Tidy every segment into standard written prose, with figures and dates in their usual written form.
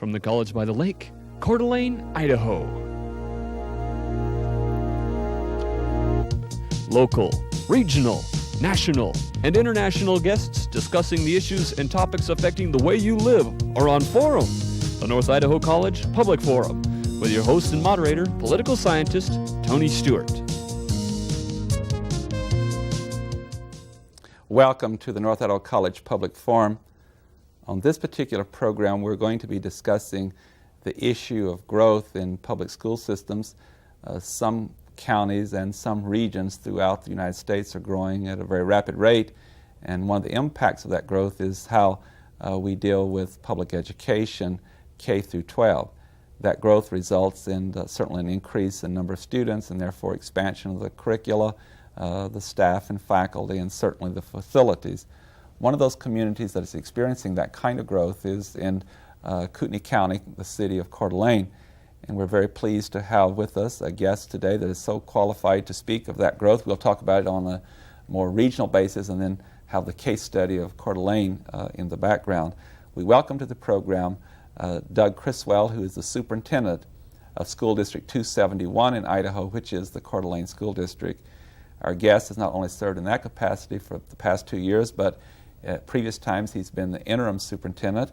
from the College by the Lake, Coeur d'Alene, Idaho. Local, regional, national, and international guests discussing the issues and topics affecting the way you live are on Forum, the North Idaho College Public Forum, with your host and moderator, political scientist Tony Stewart. Welcome to the North Idaho College Public Forum. On this particular program, we're going to be discussing the issue of growth in public school systems. Some counties and some regions throughout the United States are growing at a very rapid rate, and one of the impacts of that growth is how we deal with public education, K through 12. That growth results in certainly an increase in number of students and therefore expansion of the curricula, the staff and faculty, and certainly the facilities. One of those communities that is experiencing that kind of growth is in Kootenai County, the city of Coeur d'Alene. And we're very pleased to have with us a guest today that is so qualified to speak of that growth. We'll talk about it on a more regional basis and then have the case study of Coeur d'Alene in the background. We welcome to the program Doug Criswell, who is the superintendent of School District 271 in Idaho, which is the Coeur d'Alene School District. Our guest has not only served in that capacity for the past 2 years, but at previous times he's been the interim superintendent.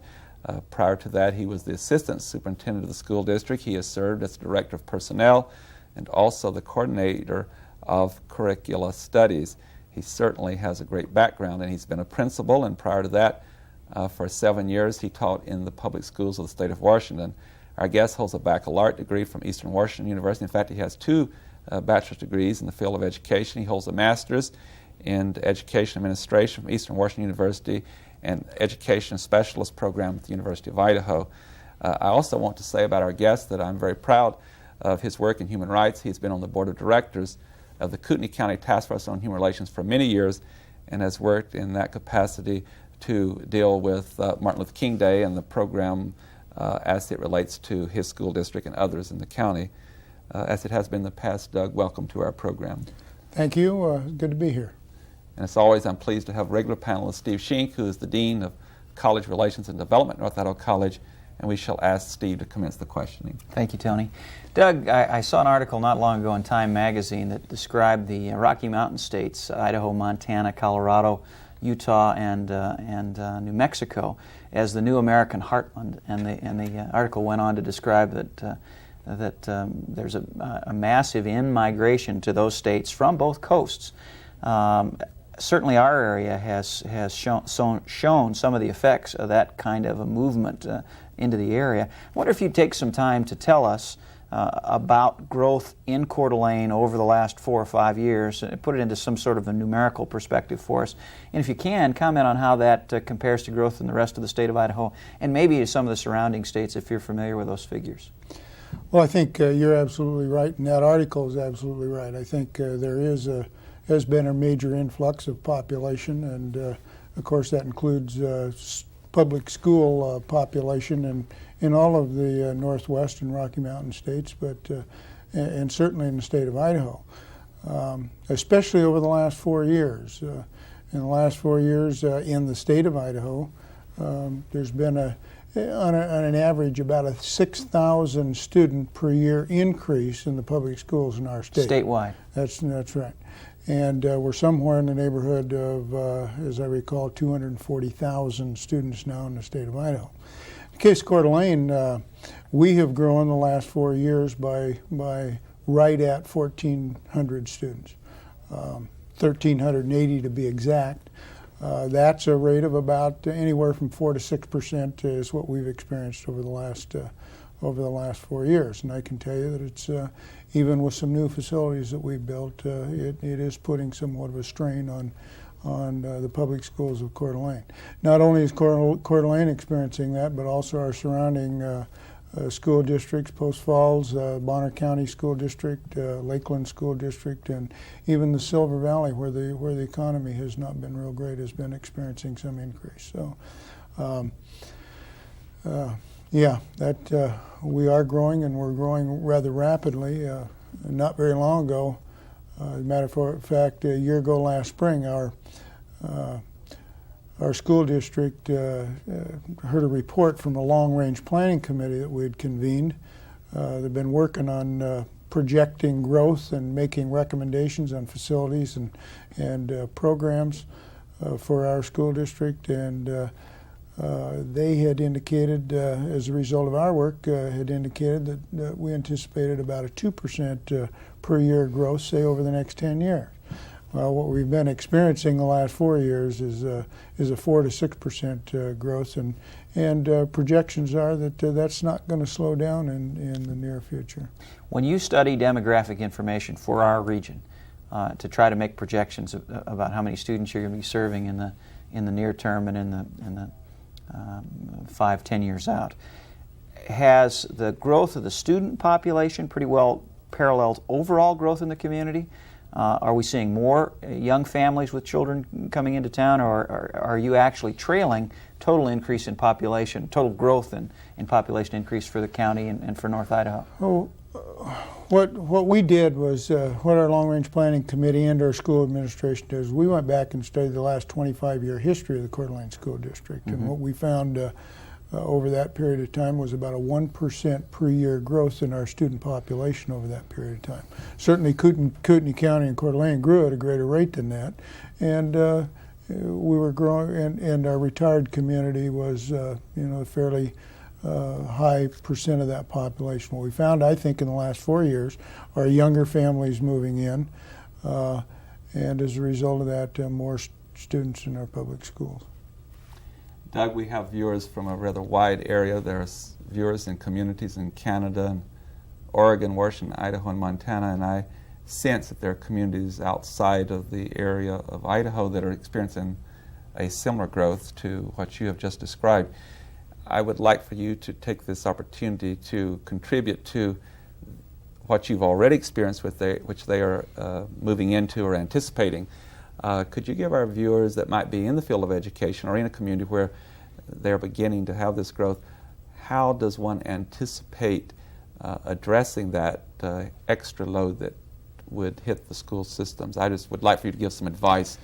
Prior to that, he was the assistant superintendent of the school district. He has served as director of personnel and also the coordinator of curricula studies. He certainly has a great background, and he's been a principal, and prior to that, for 7 years, he taught in the public schools of the state of Washington. Our guest holds a baccalaureate degree from Eastern Washington University. In fact, he has 2 bachelor's degrees in the field of education. He holds a master's in education administration from Eastern Washington University and education specialist program at the University of Idaho. I also want to say about our guest that I'm very proud of his work in human rights. He's been on the board of directors of the Kootenai County Task Force on Human Relations for many years and has worked in that capacity to deal with Martin Luther King Day and the program as it relates to his school district and others in the county. As it has been in the past, Doug, welcome to our program. Thank you. Good to be here. And as always, I'm pleased to have regular panelist Steve Schenk, who is the Dean of College Relations and Development at North Idaho College, and we shall ask Steve to commence the questioning. Thank you, Tony. Doug, I saw an article not long ago in Time magazine that described the Rocky Mountain states, Idaho, Montana, Colorado, Utah, and New Mexico, as the new American heartland. And the article went on to describe that there's a massive in-migration to those states from both coasts. Certainly our area has shown some of the effects of that kind of a movement into the area. I wonder if you'd take some time to tell us about growth in Coeur d'Alene over the last 4 or 5 years and put it into some sort of a numerical perspective for us. And if you can, comment on how that compares to growth in the rest of the state of Idaho and maybe some of the surrounding states if you're familiar with those figures. Well, I think you're absolutely right, and that article is absolutely right. I think has been a major influx of population, and of course that includes public school population in all of the Northwest and Rocky Mountain states, but and certainly in the state of Idaho, especially over the last 4 years. In the last 4 years in the state of Idaho, there's been on an average about a 6,000 student per year increase in the public schools in our state. Statewide. That's right. And we're somewhere in the neighborhood of, as I recall, 240,000 students now in the state of Idaho. In the case of Coeur d'Alene, we have grown the last 4 years by right at 1,400 students, 1,380 to be exact. That's a rate of about anywhere from 4 to 6% is what we've experienced over the last 4 years. And I can tell you that it's even with some new facilities that we've built, it is putting somewhat of a strain on the public schools of Coeur d'Alene. Not only is Coeur d'Alene experiencing that, but also our surrounding school districts, Post Falls, Bonner County School District, Lakeland School District, and even the Silver Valley, where the economy has not been real great, has been experiencing some increase. So, we are growing, and we're growing rather rapidly. Not very long ago, as a matter of fact, a year ago last spring, our our school district heard a report from a long-range planning committee that we had convened. They've been working on projecting growth and making recommendations on facilities and programs for our school district, and they had indicated, as a result of our work, had indicated that we anticipated about a 2% per year growth, say, over the next 10 years. Well, what we've been experiencing the last 4 years is a 4 to 6% growth, and projections are that that's not going to slow down in the near future. When you study demographic information for our region to try to make projections about how many students you're going to be serving in the near term and in the 5-10 years out, has the growth of the student population pretty well paralleled overall growth in the community? Are we seeing more young families with children coming into town, or are you actually trailing total increase in population, total growth in population increase for the county and for North Idaho? Oh, what we did was, what our long-range planning committee and our school administration did, is we went back and studied the last 25-year history of the Coeur d'Alene School District. Mm-hmm. And what we found over that period of time was about a 1% per year growth in our student population over that period of time. Certainly Kootenai County and Coeur d'Alene grew at a greater rate than that, and we were growing, and our retired community was a fairly high percent of that population. What we found, I think, in the last 4 years are younger families moving in, and as a result of that, more students in our public schools. Doug, we have viewers from a rather wide area. There's viewers in communities in Canada, and Oregon, Washington, Idaho, and Montana, and I sense that there are communities outside of the area of Idaho that are experiencing a similar growth to what you have just described. I would like for you to take this opportunity to contribute to what you've already experienced which they are moving into or anticipating. Could you give our viewers that might be in the field of education or in a community where they're beginning to have this growth, how does one anticipate addressing that extra load that would hit the school systems? I just would like for you to give some advice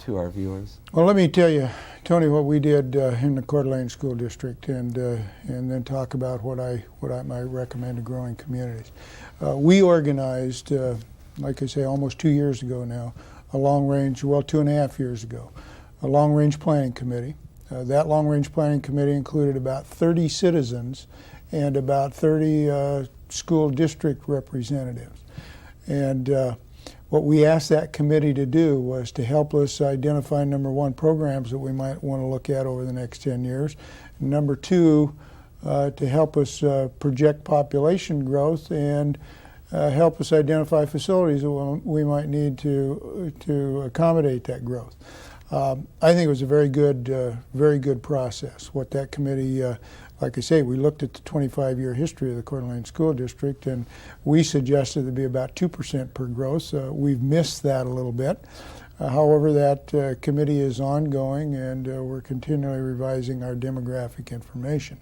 to our viewers. Well, let me tell you, Tony, what we did in the Coeur d'Alene School District, and then talk about what I might recommend to growing communities. We organized, like I say, almost 2 years ago now, a long-range, 2.5 years ago, a long-range planning committee. That long-range planning committee included about 30 citizens and about 30 school district representatives. And what we asked that committee to do was to help us identify, number one, programs that we might want to look at over the next 10 years. And number two, to help us project population growth and help us identify facilities that we might need to accommodate that growth. I think it was a very good process. What that committee, like I say, we looked at the 25-year history of the Coeur d'Alene School District, and we suggested there'd be about 2% per growth. We've missed that a little bit. However, that committee is ongoing, and we're continually revising our demographic information.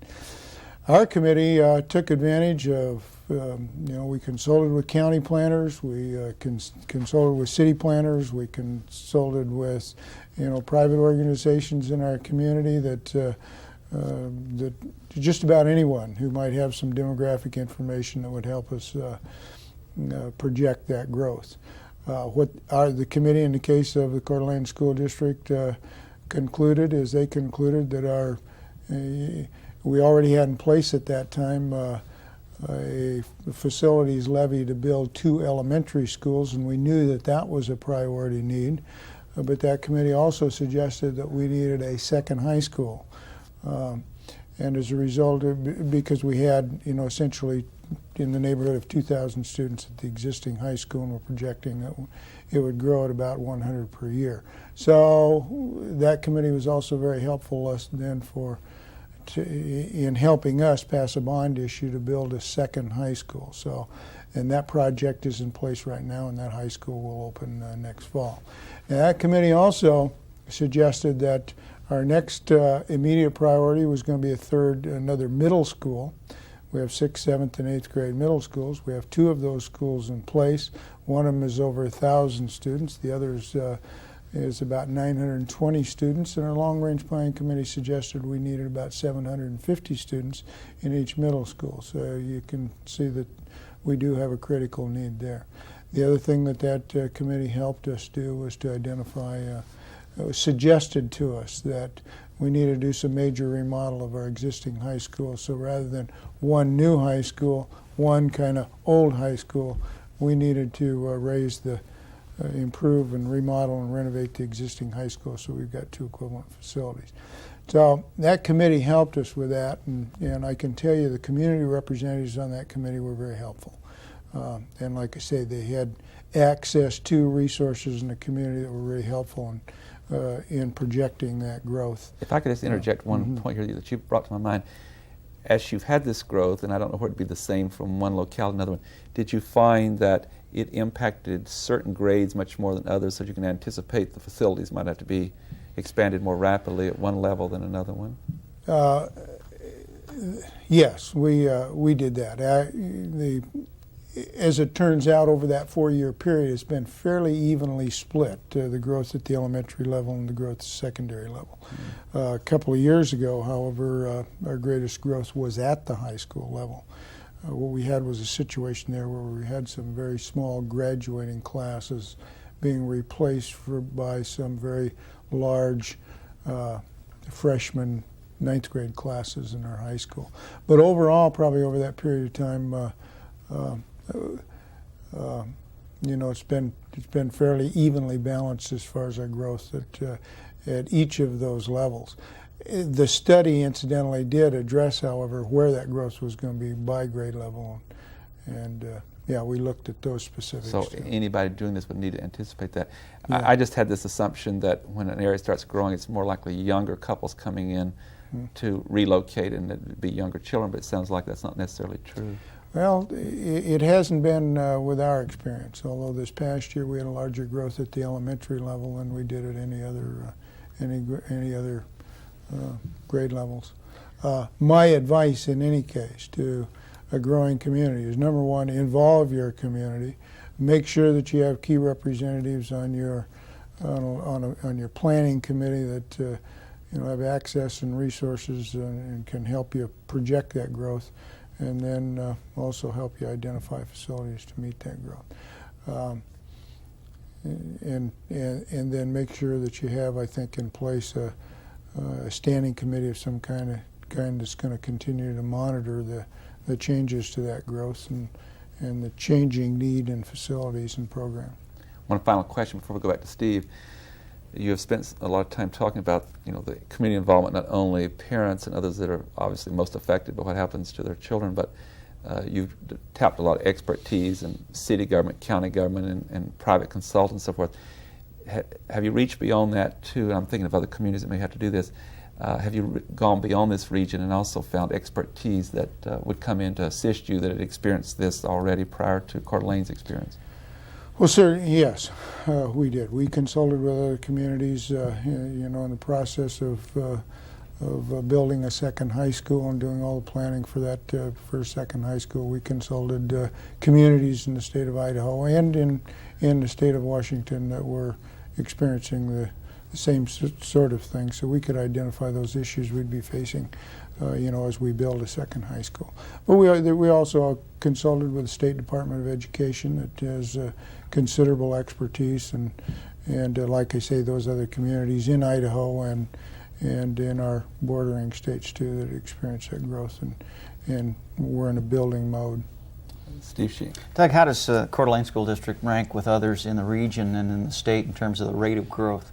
Our committee took advantage of, we consulted with county planners, we consulted with city planners, we consulted with, private organizations in our community that just about anyone who might have some demographic information that would help us project that growth. The committee, in the case of the Coeur d'Alene School District, concluded is they concluded that we already had in place at that time a facilities levy to build 2 elementary schools, and we knew that that was a priority need. But that committee also suggested that we needed a second high school. And as a result, because we had, essentially in the neighborhood of 2,000 students at the existing high school, and we're projecting that it would grow at about 100 per year. So that committee was also very helpful in helping us pass a bond issue to build a second high school. And that project is in place right now, and that high school will open next fall. Now, that committee also suggested that our next immediate priority was going to be another middle school. We have 6th, 7th, and 8th grade middle schools. We have 2 of those schools in place. One of them is over 1,000 students. The other is is about 920 students, and our long-range planning committee suggested we needed about 750 students in each middle school. So you can see that we do have a critical need there. The other thing that committee helped us do was to identify, suggested to us that we need to do some major remodel of our existing high school. So rather than one new high school, one kind of old high school, we needed to raise the improve and remodel and renovate the existing high school, so we've got 2 equivalent facilities. So that committee helped us with that, and I can tell you the community representatives on that committee were very helpful. And like I say, they had access to resources in the community that were very helpful in projecting that growth. If I could just interject one point here that you brought to my mind. As you've had this growth, and I don't know where it'd be the same from one locale to another one, did you find that it impacted certain grades much more than others, so you can anticipate the facilities might have to be expanded more rapidly at one level than another one? Yes, we did that. As it turns out, over that 4-year period, it's been fairly evenly split, the growth at the elementary level and the growth at the secondary level. A couple of years ago, however, our greatest growth was at the high school level. What we had was a situation there where we had some very small graduating classes being replaced by some very large freshman 9th grade classes in our high school. But overall, probably over that period of time, you know, it's been fairly evenly balanced as far as our growth at each of those levels. The study, incidentally, did address, however, where that growth was going to be by grade level, and yeah, we looked at those specifics. So too. Anybody doing this would need to anticipate that. Yeah. I just had this assumption that when an area starts growing, it's more likely younger couples coming in to relocate, and it'd be younger children, but it sounds like that's not necessarily true. Well, it hasn't been with our experience, although this past year we had a larger growth at the elementary level than we did at any other grade levels. My advice in any case to a growing community is, number one, involve your community. Make sure that you have key representatives on your planning committee that you know, have access and resources and can help you project that growth, and then also help you identify facilities to meet that growth. And then make sure that you have, I think, in place a standing committee of some kind that's going to continue to monitor the changes to that growth and the changing need in facilities and programs. One final question before we go back to Steve. You have spent a lot of time talking about, you know, the community involvement, not only parents and others that are obviously most affected by what happens to their children, but you've tapped a lot of expertise in city government, county government, and private consultants and so forth. Have you reached beyond that too? And I'm thinking of other communities that may have to do this. Have you gone beyond this region and also found expertise that would come in to assist you that had experienced this already prior to Coeur d'Alene's experience? Well, sir, yes, we did. We consulted with other communities, you know, in the process of building a second high school and doing all the planning for that for a second high school. We consulted communities in the state of Idaho and in the state of Washington that were experiencing the same sort of thing, so we could identify those issues we'd be facing, you know, as we build a second high school. But we also consulted with the State Department of Education that has considerable expertise, and like I say, those other communities in Idaho and in our bordering states too that experience that growth, and we're in a building mode. Steve Schenk. Doug, how does Coeur d'Alene School District rank with others in the region and in the state in terms of the rate of growth?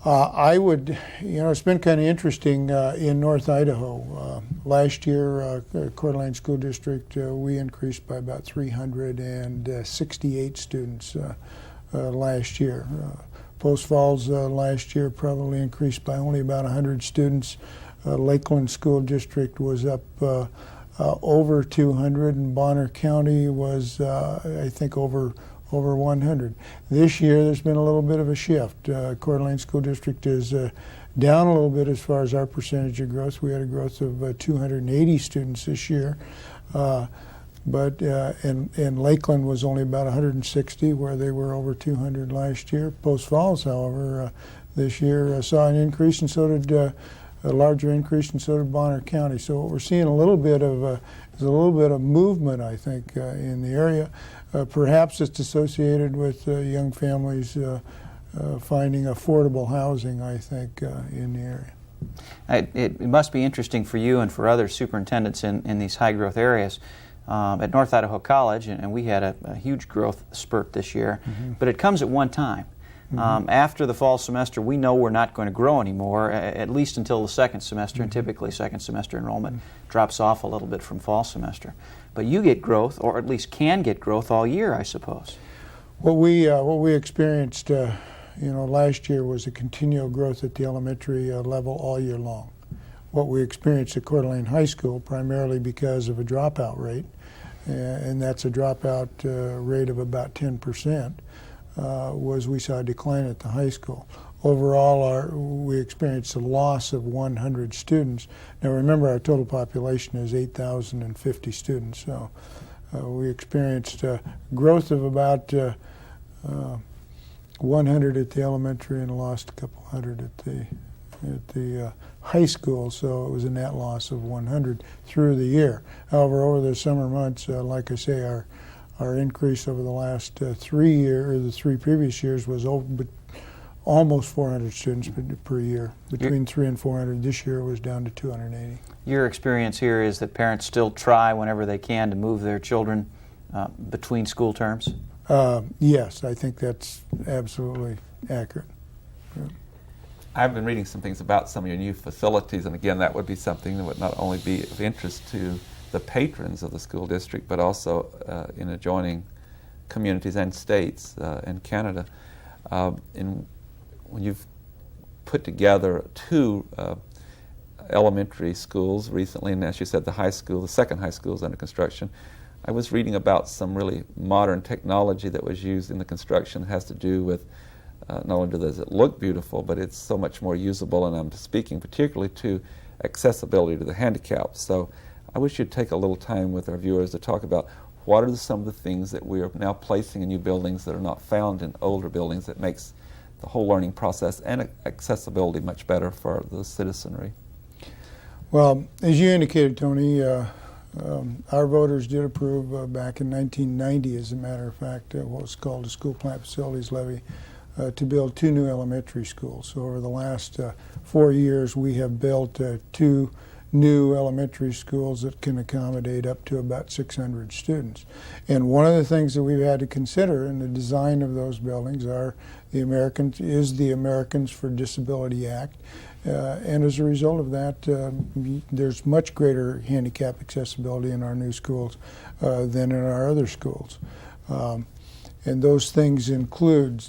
I would, you know, it's been kind of interesting in North Idaho. Last year, Coeur d'Alene School District, we increased by about 368 students last year. Post Falls last year probably increased by only about 100 students. Lakeland School District was up over 200, and Bonner County was, I think, over 100. This year there's been a little bit of a shift. Coeur d'Alene School District is down a little bit as far as our percentage of growth. We had a growth of 280 students this year. But and Lakeland was only about 160, where they were over 200 last year. Post Falls, however, this year saw an increase, and so did a larger increase, and so did Bonner County. So what we're seeing is a little bit of movement, I think, in the area. Perhaps it's associated with young families finding affordable housing, I think, in the area. It must be interesting for you and for other superintendents in these high-growth areas. At North Idaho College, and we had a huge growth spurt this year, but it comes at one time. After the fall semester, we know we're not going to grow anymore, at least until the second semester, and typically second semester enrollment drops off a little bit from fall semester. But you get growth, or at least can get growth all year, I suppose. What we experienced last year was a continual growth at the elementary level all year long. What we experienced at Coeur d'Alene High School, primarily because of a dropout rate, and that's a dropout rate of about 10%, was we saw a decline at the high school. Overall, we experienced a loss of 100 students. Now remember, our total population is 8,050 students, so we experienced growth of about 100 at the elementary and lost a couple hundred at the high school, so it was a net loss of 100 through the year. However, over the summer months, like I say, our increase over the last 3 years, or the 3 previous years, was almost 400 students per year, between 300 and 400. This year it was down to 280. Your experience here is that parents still try whenever they can to move their children between school terms? Yes, I think that's absolutely accurate. Yeah. I've been reading some things about some of your new facilities, and again, that would be something that would not only be of interest to the patrons of the school district, but also in adjoining communities and states and Canada. When you've put together 2 elementary schools recently, and as you said, the second high school is under construction, I was reading about some really modern technology that was used in the construction. It has to do with not only does it look beautiful, but it's so much more usable, and I'm speaking particularly to accessibility to the handicapped. So I wish you'd take a little time with our viewers to talk about what are some of the things that we are now placing in new buildings that are not found in older buildings that makes the whole learning process and accessibility much better for the citizenry. Well, as you indicated, Tony, our voters did approve back in 1990, as a matter of fact, what was called a school plant facilities levy to build 2 new elementary schools. So over the last 4 years, we have built 2 new elementary schools that can accommodate up to about 600 students. And one of the things that we've had to consider in the design of those buildings is the Americans for Disability Act. And as a result of that, there's much greater handicap accessibility in our new schools than in our other schools. And those things include,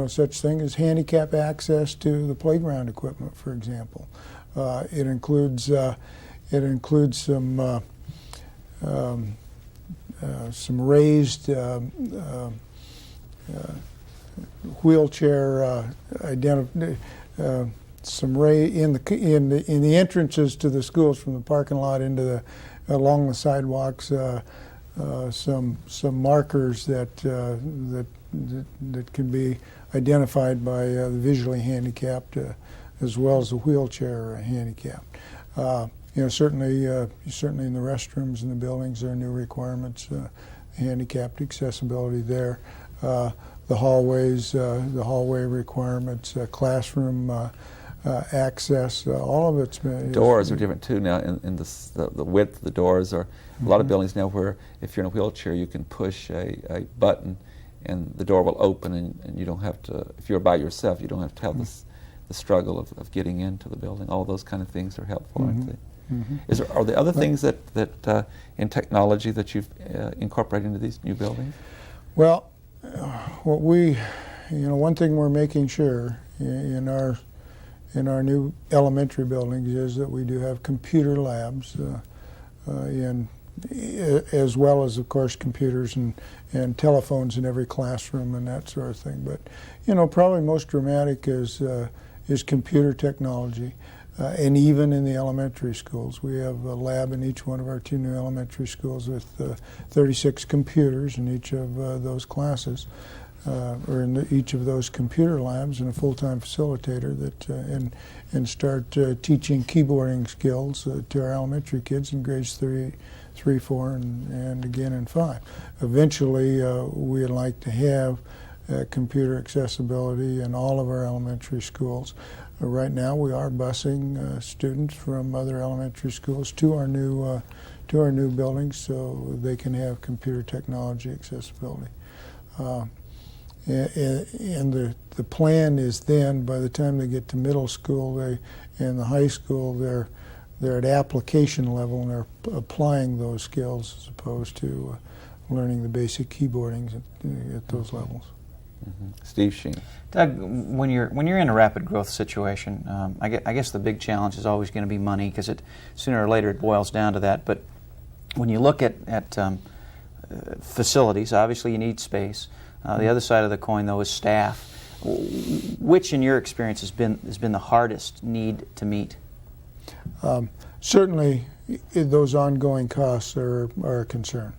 such things as handicap access to the playground equipment, for example. It includes some raised wheelchair in the entrances to the schools from the parking lot along the sidewalks. Some markers that can be identified by the visually handicapped as well as the wheelchair handicapped. Certainly in the restrooms in the buildings there are new requirements, handicapped accessibility there. The hallways, the hallway requirements, classroom access, all of it's been... Doors are different too now, in the width of the doors are a lot of buildings now where if you're in a wheelchair you can push a button and the door will open, and you don't have to, if you're by yourself, you don't have to have the struggle of getting into the building. All those kind of things are helpful, aren't they? Are there other things that in technology that you've incorporated into these new buildings? Well, one thing we're making sure in our new elementary buildings is that we do have computer labs, as well as, of course, computers and telephones in every classroom and that sort of thing. But probably most dramatic is computer technology. and even in the elementary schools. We have a lab in each one of our 2 new elementary schools with 36 computers in each of those classes, or in each of those computer labs, and a full-time facilitator that and start teaching keyboarding skills to our elementary kids in grades 3, 4, and again in 5. Eventually, we'd like to have computer accessibility in all of our elementary schools. Right now, we are busing students from other elementary schools to our new buildings so they can have computer technology accessibility. And the plan is then, by the time they get to middle school, and the high school, they're at application level and they're applying those skills as opposed to learning the basic keyboarding at those levels. Mm-hmm. Steve Schenk. Doug, when you're in a rapid growth situation, I guess the big challenge is always going to be money, because sooner or later it boils down to that. But when you look at facilities, obviously you need space. The other side of the coin, though, is staff. Which, in your experience, has been the hardest need to meet? Certainly, those ongoing costs are a concern.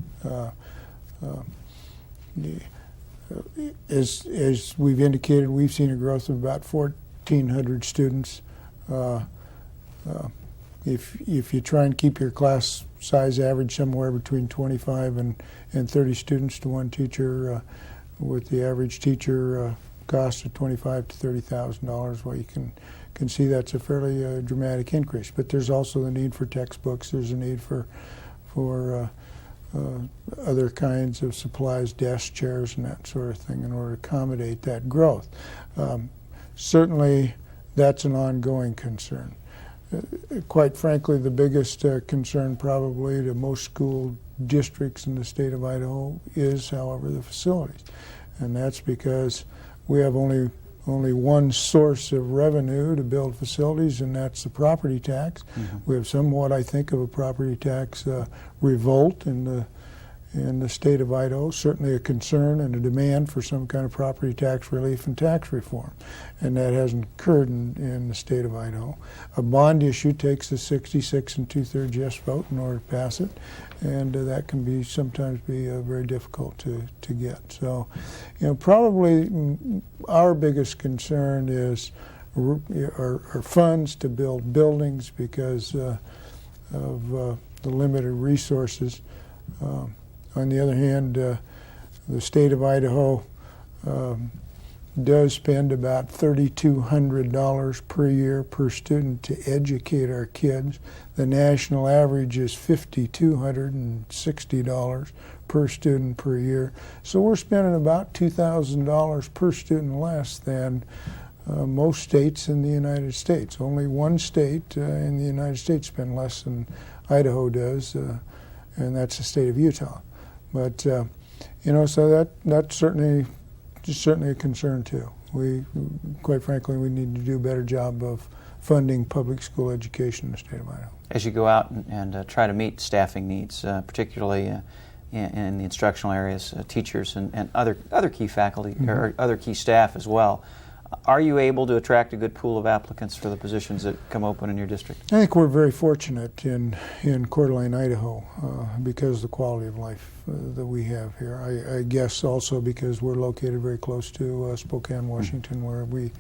As we've indicated, we've seen a growth of about 1,400 students. If you try and keep your class size average somewhere between 25 and 30 students to one teacher, with the average teacher cost of $25,000 to $30,000, well, you can see that's a fairly dramatic increase. But there's also the need for textbooks. There's a need for other kinds of supplies, desks, chairs, and that sort of thing in order to accommodate that growth. Certainly, that's an ongoing concern. Quite frankly, the biggest concern probably to most school districts in the state of Idaho is, however, the facilities. And that's because we have only one source of revenue to build facilities, and that's the property tax. Mm-hmm. We have somewhat, I think, of a property tax revolt in the state of Idaho, certainly a concern and a demand for some kind of property tax relief and tax reform. And that hasn't occurred in the state of Idaho. A bond issue takes a 66 2/3 yes vote in order to pass it, and that can sometimes be very difficult to get. So, probably our biggest concern is our funds to build buildings because of the limited resources. On the other hand, the state of Idaho does spend about $3,200 per year per student to educate our kids. The national average is $5,260 per student per year. So we're spending about $2,000 per student less than most states in the United States. Only one state in the United States spends less than Idaho does, and that's the state of Utah. But so that's certainly a concern too. Quite frankly, we need to do a better job of funding public school education in the state of Idaho. As you go out and try to meet staffing needs, particularly in the instructional areas, teachers and other key faculty, mm-hmm. or other key staff as well, are you able to attract a good pool of applicants for the positions that come open in your district? I think we're very fortunate in Coeur d'Alene, Idaho, because of the quality of life that we have here. I guess also because we're located very close to Spokane, Washington, where we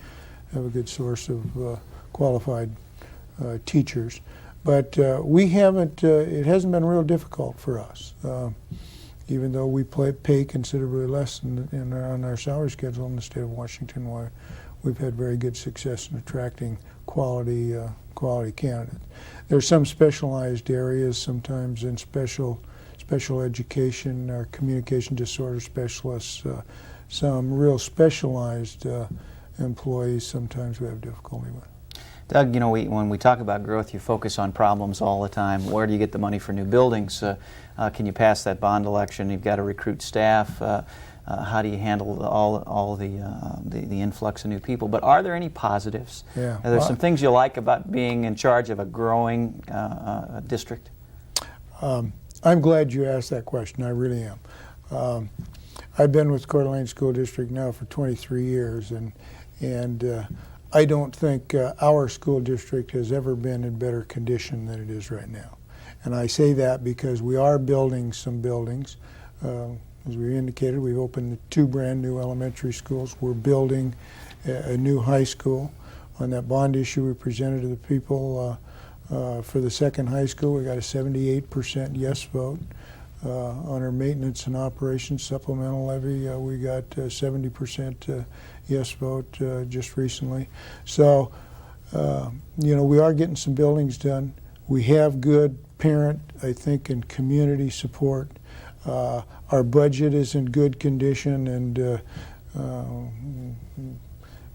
have a good source of qualified teachers. But we haven't. It hasn't been real difficult for us, even though we pay considerably less on our salary schedule in the state of Washington. Where we've had very good success in attracting quality candidates. There are some specialized areas, sometimes in special education or communication disorder specialists, some real specialized employees sometimes we have difficulty with. Doug, when we talk about growth, you focus on problems all the time. Where do you get the money for new buildings? Can you pass that bond election? You've got to recruit staff. How do you handle all the influx of new people? But are there any positives? Yeah. Are there some things you like about being in charge of a growing district? I'm glad you asked that question. I really am. I've been with Coeur d'Alene School District now for 23 years, and I don't think our school district has ever been in better condition than it is right now. And I say that because we are building some buildings. As we indicated, we've opened 2 brand new elementary schools. We're building a new high school. On that bond issue we presented to the people for the second high school, we got a 78% yes vote. On our maintenance and operations supplemental levy, we got 70% yes vote just recently. So, you know, we are getting some buildings done. We have good parent, I think, and community support. Our budget is in good condition, and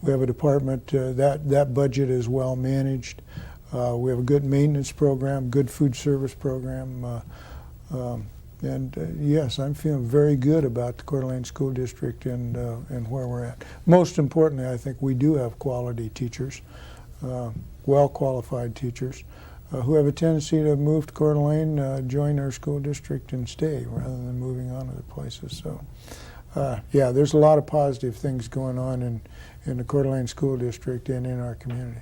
we have a department that budget is well managed. We have a good maintenance program, good food service program. Yes, I'm feeling very good about the Coeur d'Alene School District and where we're at. Most importantly, I think we do have quality teachers, well-qualified teachers, who have a tendency to move to Coeur d'Alene, join our school district, and stay rather than moving on to other places. So, yeah, there's a lot of positive things going on in the Coeur d'Alene School District and in our community.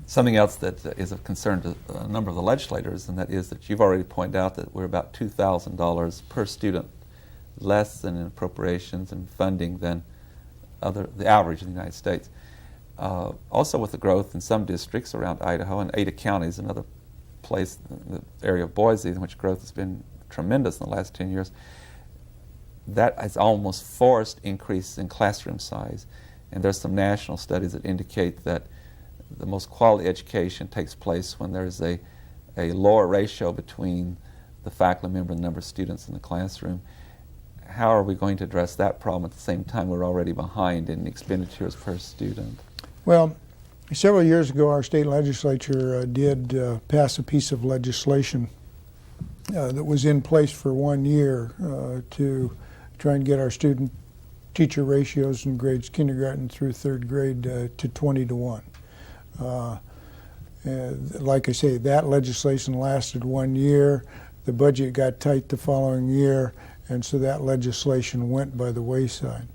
Something else that is of concern to a number of the legislators, and that is that you've already pointed out that we're about $2,000 per student less than in appropriations and funding than the average in the United States. Also with the growth in some districts around Idaho, and Ada County is another place, the area of Boise, in which growth has been tremendous in the last 10 years, that has almost forced increase in classroom size. And there's some national studies that indicate that the most quality education takes place when there's a lower ratio between the faculty member and the number of students in the classroom. How are we going to address that problem at the same time we're already behind in expenditures per student? Well, several years ago our state legislature did pass a piece of legislation that was in place for 1 year to try and get our student-teacher ratios in grades kindergarten through 3rd grade to 20-1. Like I say, that legislation lasted 1 year. The budget got tight the following year, and so that legislation went by the wayside.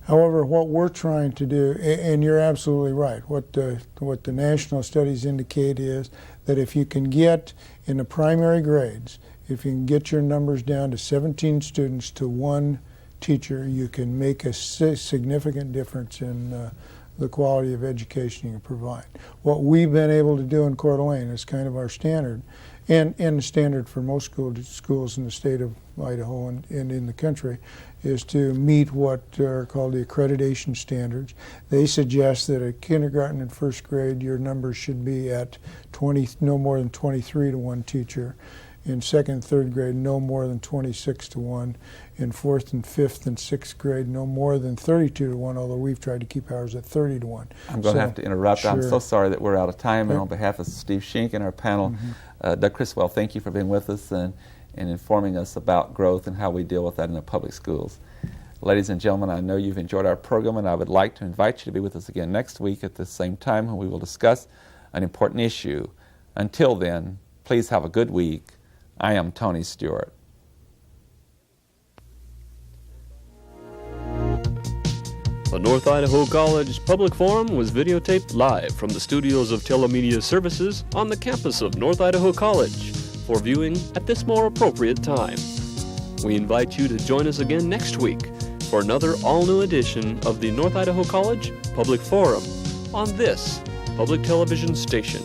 However, what we're trying to do, and you're absolutely right, what the national studies indicate is that if you can get in the primary grades, if you can get your numbers down to 17 students to 1 teacher, you can make a significant difference in the quality of education you provide. What we've been able to do in Coeur d'Alene is kind of our standard, and the standard for most schools in the state of Idaho and in the country, is to meet what are called the accreditation standards. They suggest that at kindergarten and 1st grade, your numbers should be at no more than 23 to 1 teacher. In 2nd and 3rd grade, no more than 26 to 1. In 4th and 5th and 6th grade, no more than 32 to 1, although we've tried to keep ours at 30 to 1. I'm going to have to interrupt. Sure. I'm so sorry that we're out of time. Okay. And on behalf of Steve Schenk and our panel, Doug Criswell, thank you for being with us and informing us about growth and how we deal with that in the public schools. Ladies and gentlemen, I know you've enjoyed our program, and I would like to invite you to be with us again next week at the same time when we will discuss an important issue. Until then, please have a good week. I am Tony Stewart. The North Idaho College Public Forum was videotaped live from the studios of Telemedia Services on the campus of North Idaho College for viewing at this more appropriate time. We invite you to join us again next week for another all-new edition of the North Idaho College Public Forum on this public television station.